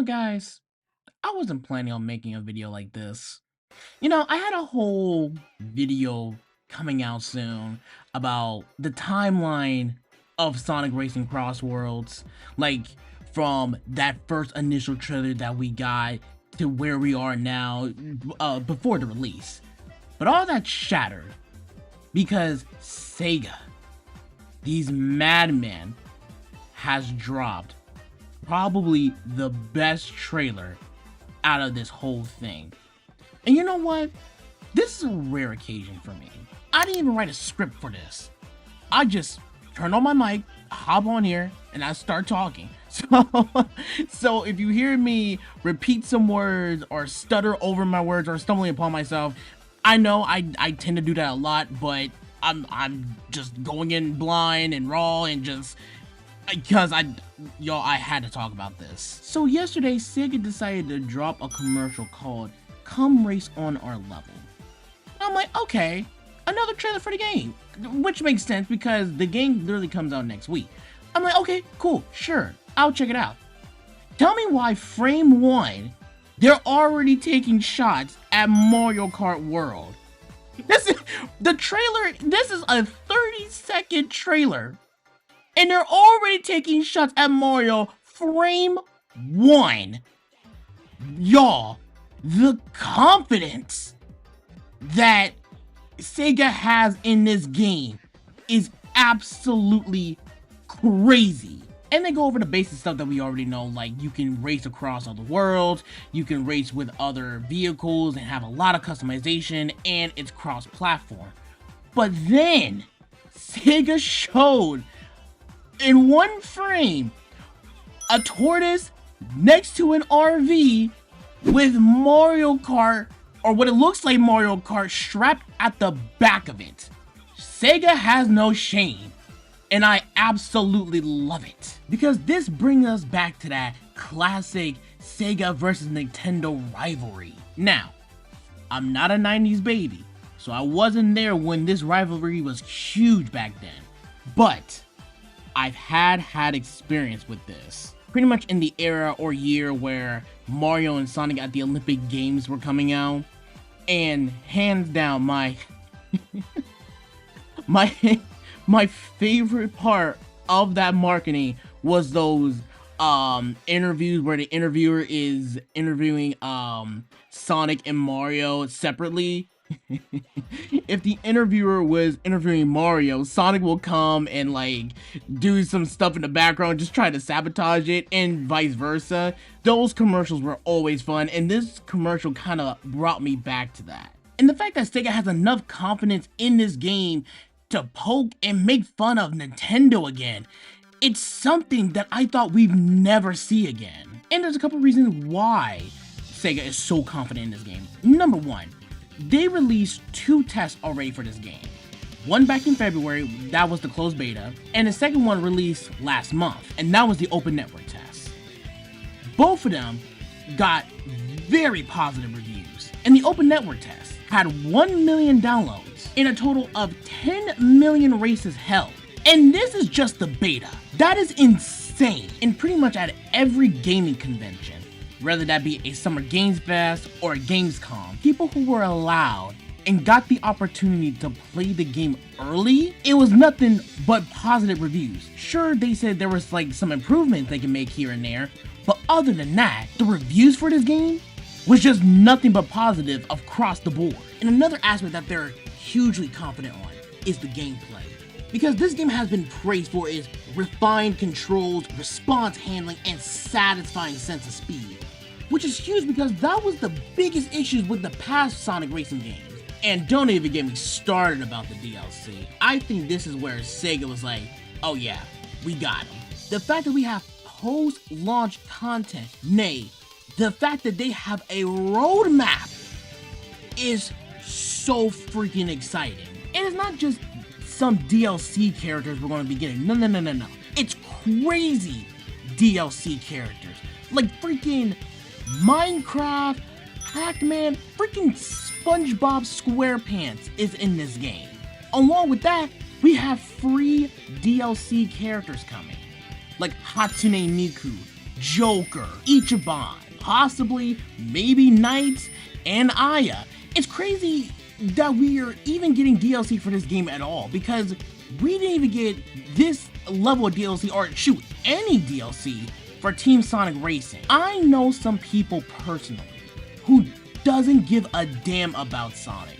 Guys, I wasn't planning on making a video like this. I had a whole video coming out soon about the timeline of Sonic Racing Cross Worlds, like from that first initial trailer that we got to where we are now, before the release. But all that shattered because Sega, these madmen, has dropped probably the best trailer out of this whole thing. And you know what? This is a rare occasion for me. I didn't even write a script for this. I just turn on my mic, hop on here, and I start talking. So if you hear me repeat some words or stutter over my words or stumbling upon myself, I know I tend to do that a lot, but I'm just going in blind and raw and just because I had to talk about this. So yesterday, Sega decided to drop a commercial called "Come Race on Our Level." And I'm like, okay, another trailer for the game, which makes sense because the game literally comes out next week. I'm like, okay, cool, sure, I'll check it out. Tell me why frame one, they're already taking shots at Mario Kart World. This is the trailer. This is a 30-second trailer. And they're already taking shots at Mario frame one. Y'all, the confidence that Sega has in this game is absolutely crazy. And they go over the basic stuff that we already know, like you can race across other worlds, you can race with other vehicles and have a lot of customization, and it's cross-platform. But then, Sega showed in one frame a tortoise next to an RV with Mario Kart, or what it looks like Mario Kart, strapped at the back of it. Sega has no shame, and I absolutely love it. Because this brings us back to that classic Sega versus Nintendo rivalry. Now, I'm not a 90s baby, so I wasn't there when this rivalry was huge back then. But I've had experience with this. Pretty much in the era or year where Mario and Sonic at the Olympic Games were coming out. And hands down, my favorite part of that marketing was those interviews where the interviewer is interviewing Sonic and Mario separately. If the interviewer was interviewing Mario, Sonic will come and like do some stuff in the background, just try to sabotage it, and vice versa. Those commercials were always fun, and this commercial kind of brought me back to that. And the fact that Sega has enough confidence in this game to poke and make fun of Nintendo again, it's something that I thought we'd never see again. And there's a couple reasons why Sega is so confident in this game. Number one, they released 2 tests already for this game. One back in February, that was the closed beta, and the second one released last month, and that was the open network test. Both of them got very positive reviews, and the open network test had 1 million downloads and a total of 10 million races held. And this is just the beta. That is insane. And pretty much at every gaming convention, whether that be a Summer Games Fest or a Gamescom, people who were allowed and got the opportunity to play the game early, it was nothing but positive reviews. Sure, they said there was like some improvements they can make here and there, but other than that, the reviews for this game was just nothing but positive across the board. And another aspect that they're hugely confident on is the gameplay. Because this game has been praised for its refined controls, response handling, and satisfying sense of speed. Which is huge because that was the biggest issues with the past Sonic racing games. And don't even get me started about the DLC. I think this is where Sega was like, oh yeah, we got him. The fact that we have post-launch content, nay, the fact that they have a roadmap is so freaking exciting. And it's not just some DLC characters we're going to be getting. No. It's crazy DLC characters. Like freaking Minecraft, Pac-Man, freaking SpongeBob SquarePants is in this game. Along with that, we have free DLC characters coming, like Hatsune Miku, Joker, Ichiban, possibly, maybe Knights, and Aya. It's crazy that we're even getting DLC for this game at all, because we didn't even get this level of DLC, or shoot, any DLC for Team Sonic Racing. I know some people personally who doesn't give a damn about Sonic,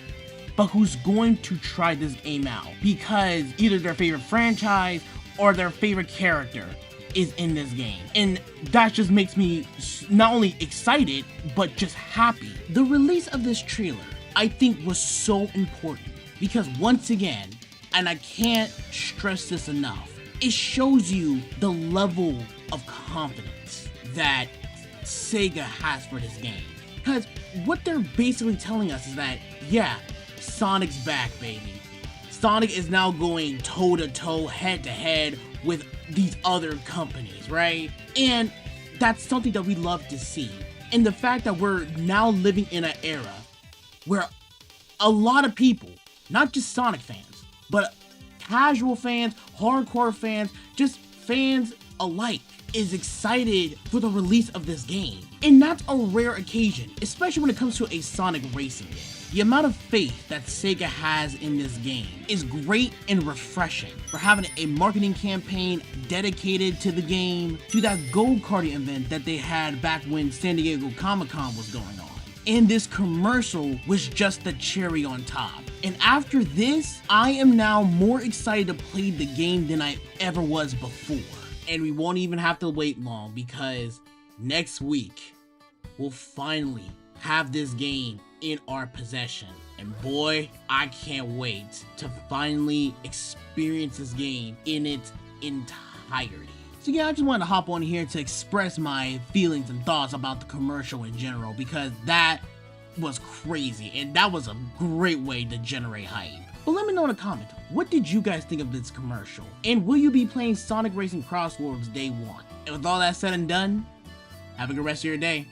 but who's going to try this game out because either their favorite franchise or their favorite character is in this game. And that just makes me not only excited, but just happy. The release of this trailer, I think, was so important because once again, and I can't stress this enough, it shows you the level of confidence that Sega has for this game. Because what they're basically telling us is that, yeah, Sonic's back, baby. Sonic is now going toe-to-toe, head-to-head with these other companies, right? And that's something that we love to see. And the fact that we're now living in an era where a lot of people, not just Sonic fans, but casual fans, hardcore fans, just fans alike, is excited for the release of this game. And that's a rare occasion, especially when it comes to a Sonic racing game. The amount of faith that Sega has in this game is great and refreshing. For having a marketing campaign dedicated to the game, to that go-karting event that they had back when San Diego Comic-Con was going on. And this commercial was just the cherry on top. And after this, I am now more excited to play the game than I ever was before. And we won't even have to wait long, because next week, we'll finally have this game in our possession. And boy, I can't wait to finally experience this game in its entirety. So yeah, I just wanted to hop on here to express my feelings and thoughts about the commercial in general, because that was crazy and that was a great way to generate hype. But let me know in the comments, what did you guys think of this commercial? And will you be playing Sonic Racing Crosswords Day 1? And with all that said and done, have a good rest of your day.